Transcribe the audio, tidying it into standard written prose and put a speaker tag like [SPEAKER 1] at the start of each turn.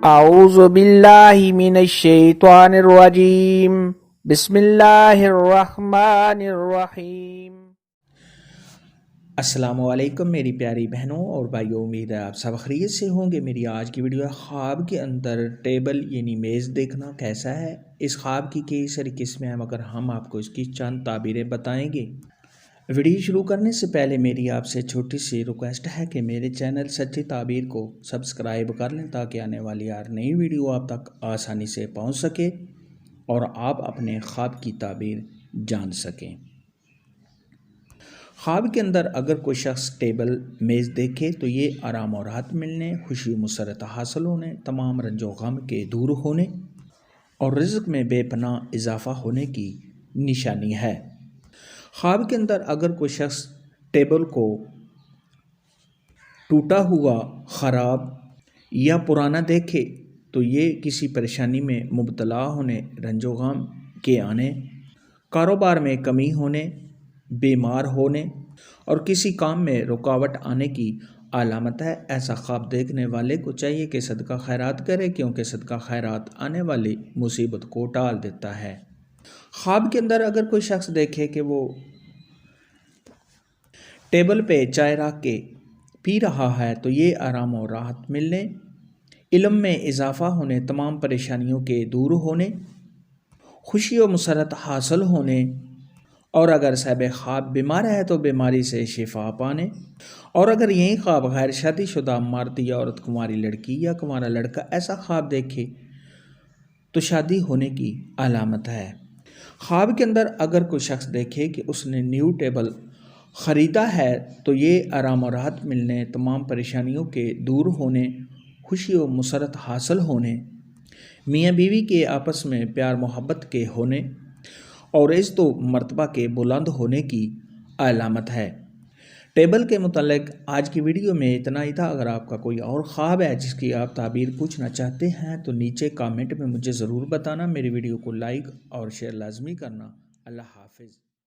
[SPEAKER 1] अऊज़ु बिल्लाहि मिनश्शैतानिर्रजीम बिस्मिल्लाहिर्रहमानिर्रहीम। अस्सलामुअलैकुम मेरी प्यारी बहनों और भाइयों, उम्मीद है आप सब खैरियत से होंगे। मेरी आज की वीडियो है ख्वाब के अंदर टेबल यानी मेज़ देखना कैसा है। इस ख्वाब की कई सारी किस्में हैं, मगर हम आपको इसकी चंद ताबीरें बताएंगे। वीडियो शुरू करने से पहले मेरी आपसे छोटी सी रिक्वेस्ट है कि मेरे चैनल सच्ची ताबीर को सब्सक्राइब कर लें, ताकि आने वाली हर नई वीडियो आप तक आसानी से पहुंच सके और आप अपने ख्वाब की ताबीर जान सकें। ख्वाब के अंदर अगर कोई शख्स टेबल मेज़ देखे तो ये आराम और राहत मिलने, खुशी मुसरत हासिल होने, तमाम रंजो गम के दूर होने और रिज़्क़ में बेपनाह इजाफ़ा होने की निशानी है। ख्वाब के अंदर अगर कोई शख्स टेबल को टूटा हुआ, ख़राब या पुराना देखे तो ये किसी परेशानी में मुब्तला होने, रंजो गम के आने, कारोबार में कमी होने, बीमार होने और किसी काम में रुकावट आने की अलामत है। ऐसा ख्वाब देखने वाले को चाहिए कि सदका खैरात करे, क्योंकि सदका खैरात आने वाली मुसीबत को टाल देता है। ख्वाब के अंदर अगर कोई शख्स देखे कि वो टेबल पे चाय रख के पी रहा है तो ये आराम और राहत मिलने, इल्म में इजाफ़ा होने, तमाम परेशानियों के दूर होने, खुशी और मुसरत हासिल होने और अगर साहिब ख्वाब बीमार है तो बीमारी से शिफा पाने और अगर यही ख्वाब गैर शादीशुदा मर्द या औरत, कुंवारी लड़की या कुंवारा लड़का ऐसा ख्वाब देखे तो शादी होने की अलामत है। ख्वाब के अंदर अगर कोई शख्स देखे कि उसने न्यू टेबल ख़रीदा है तो ये आराम और राहत मिलने, तमाम परेशानियों के दूर होने, खुशी और मुसरत हासिल होने, मियाँ बीवी के आपस में प्यार मोहब्बत के होने और इज़्ज़त व मर्तबा के बुलंद होने की अलामत है। टेबल के मुतालिक आज की वीडियो में इतना ही था। अगर आपका कोई और ख्वाब है जिसकी आप ताबीर पूछना चाहते हैं तो नीचे कमेंट में मुझे ज़रूर बताना। मेरी वीडियो को लाइक और शेयर लाजमी करना। अल्लाह हाफिज़।